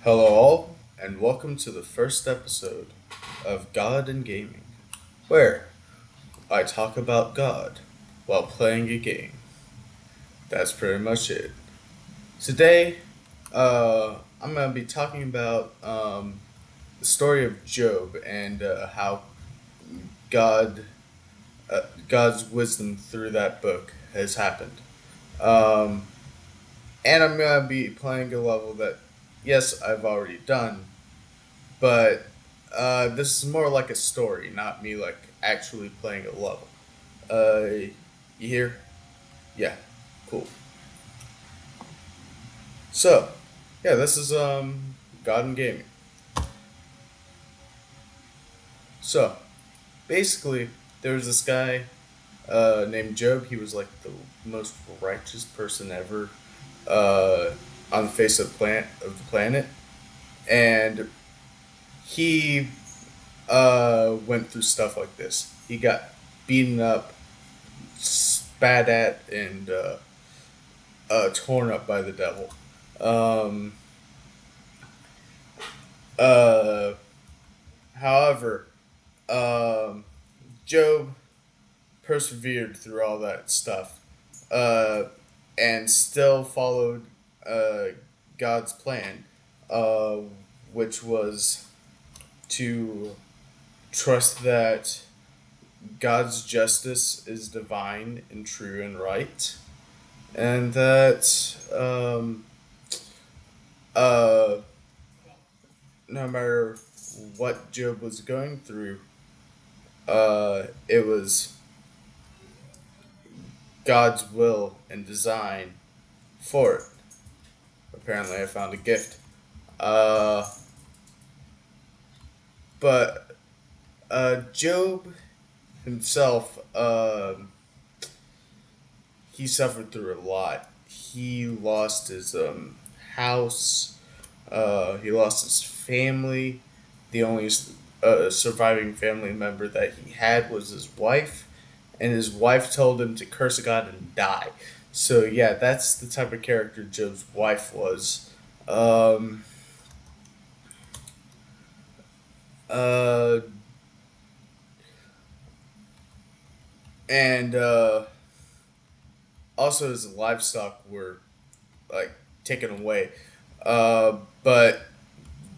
Hello, all, and welcome to the first episode of God and Gaming, where I talk about God while playing a game. That's pretty much it. Today, I'm going to be talking about the story of Job and how God, God's wisdom through that book has happened. Um, and I'm going to be playing a level that, yes, I've already done, but this is more like a story, not me like actually playing a level. You hear? Yeah, cool. So, yeah, this is God and Gaming. So, basically, there was this guy named Job. He was like the most righteous person ever uh, on the face of the planet, and he went through stuff like this. He got beaten up, spat at, and torn up by the devil. Um, uh, however, um, Job persevered through all that stuff uh, and still followed uh, God's plan, uh, which was to trust that God's justice is divine and true and right, and that uh, no matter what Job was going through, it was God's will and design for it. Apparently, I found a gift. Uh, but Job himself, he suffered through a lot. He lost his house. He lost his family. The only surviving family member that he had was his wife, and his wife told him to curse God and die. So yeah, that's the type of character Job's wife was. Um, uh, and also his livestock were like taken away. But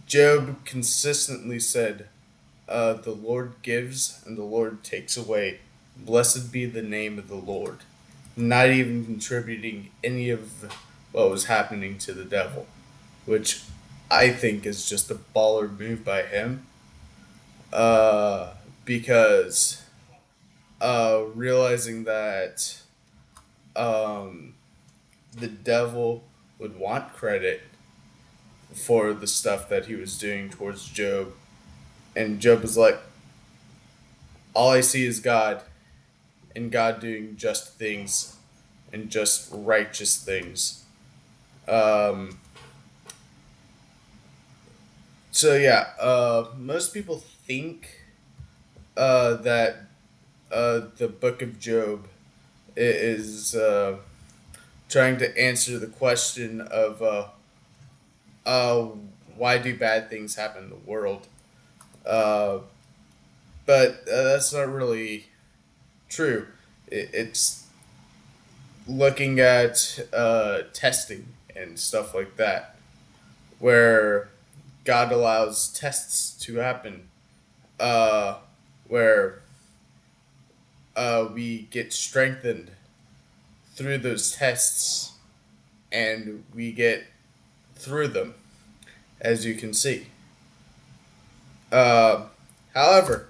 Job consistently said, "The Lord gives and the Lord takes away. Blessed be the name of the Lord." Not even contributing any of what was happening to the devil, which I think is just a baller move by him. Because realizing that um, the devil would want credit for the stuff that he was doing towards Job, and Job was like, "All I see is God, and God doing just things and just righteous things." Um, so yeah, most people think that the Book of Job is trying to answer the question of uh, why do bad things happen in the world, uh, but that's not really true. It's looking at testing and stuff like that, where God allows tests to happen, uh, where we get strengthened through those tests and we get through them, as you can see. Uh, however,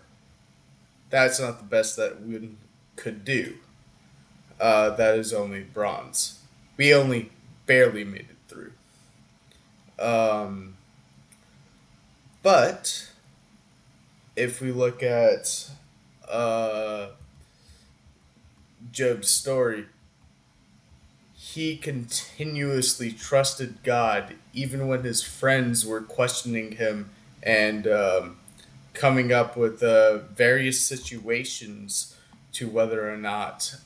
that's not the best that we could do. That is only bronze. We only barely made it through. Um, but if we look at uh, Job's story, he continuously trusted God even when his friends were questioning him and coming up with various situations to whether or not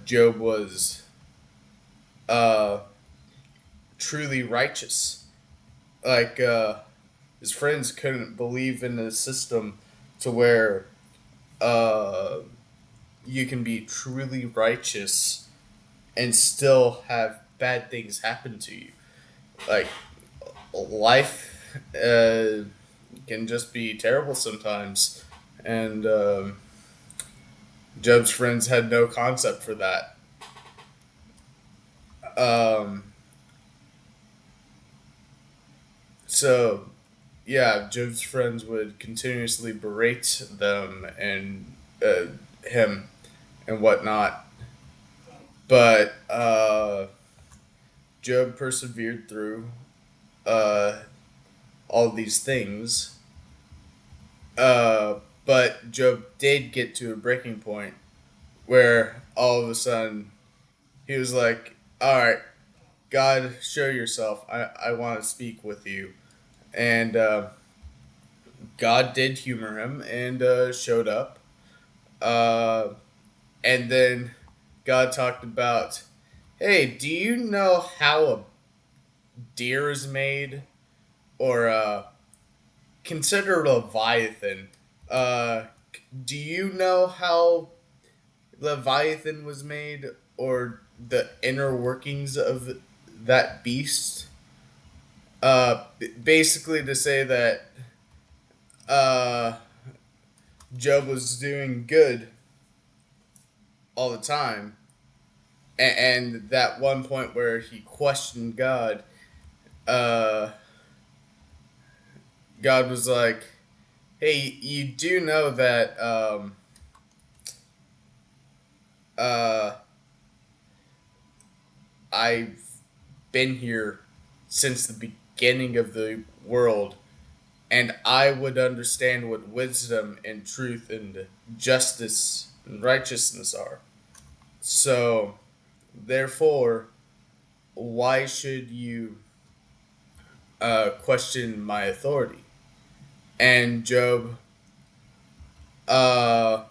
Job was uh, truly righteous. Like his friends couldn't believe in a system to where uh, you can be truly righteous and still have bad things happen to you. Like life can just be terrible sometimes, and Job's friends had no concept for that. Um, so yeah, Job's friends would continuously berate them and him and whatnot. But Job persevered through uh, all these things. But Job did get to a breaking point where all of a sudden he was like, "All right, God, show yourself. I want to speak with you." And God did humor him and showed up. Uh, and then God talked about, "Hey, do you know how a deer is made?" Or consider Leviathan. Uh, do you know how Leviathan was made, or the inner workings of that beast? Basically, to say that uh, Job was doing good all the time, and that one point where he questioned God, uh, God was like, "Hey, you do know that uh, I've been here since the beginning of the world, and I would understand what wisdom and truth and justice and righteousness are. So, therefore, why should you question my authority?" And Job uh,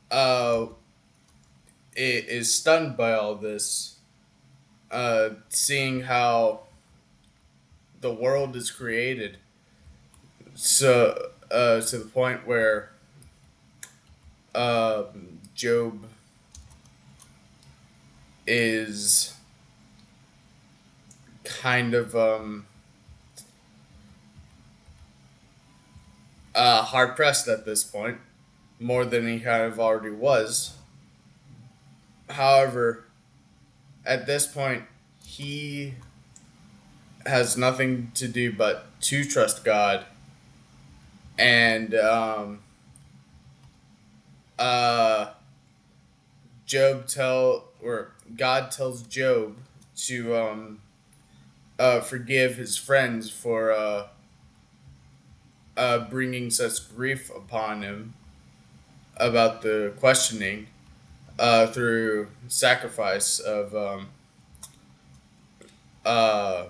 uh, is stunned by all this, seeing how the world is created. So, to the point where uh, Job is kind of hard pressed at this point, more than he kind of already was. However, at this point, he has nothing to do but to trust God, and uh, God tells Job to forgive his friends for bringing such grief upon him about the questioning through sacrifice of uh,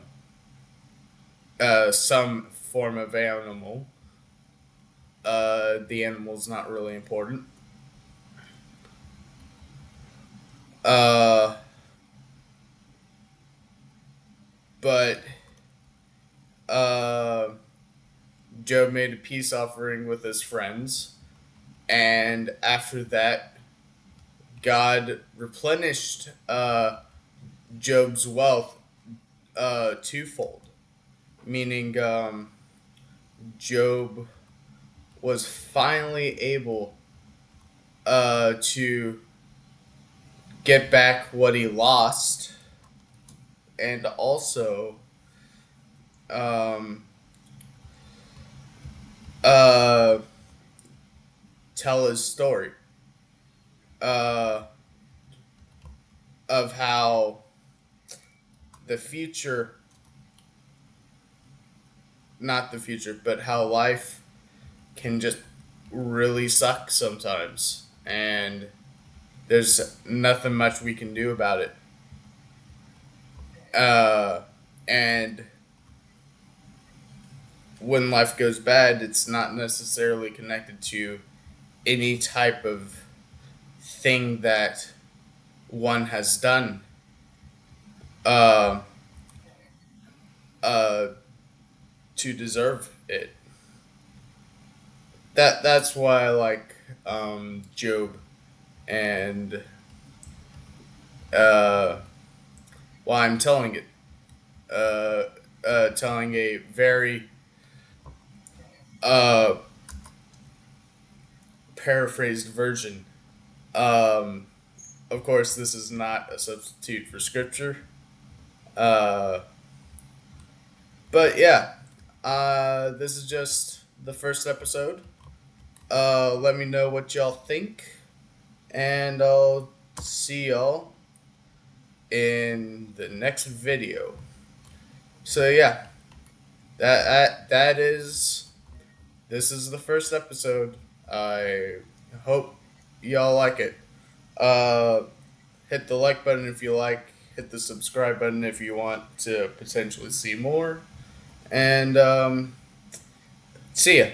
some form of animal. The animal's not really important. Uh, but uh, Job made a peace offering with his friends, and after that, God replenished Job's wealth twofold, meaning Job was finally able to get back what he lost, and also um, uh, tell his story uh, of how the future, not the future, but how life can just really suck sometimes, and there's nothing much we can do about it. And when life goes bad, it's not necessarily connected to any type of thing that one has done. uh, uh, to deserve it. That's why I like Job, and uh, why I'm telling it. Uh, Telling a very uh, paraphrased version. Um, of course, this is not a substitute for scripture. Uh, but yeah, this is just the first episode. Let me know what y'all think, and I'll see y'all in the next video. So yeah, that is this is the first episode. I hope y'all like it. Uh, Hit the like button if you like. Hit the subscribe button if you want to potentially see more. And see ya.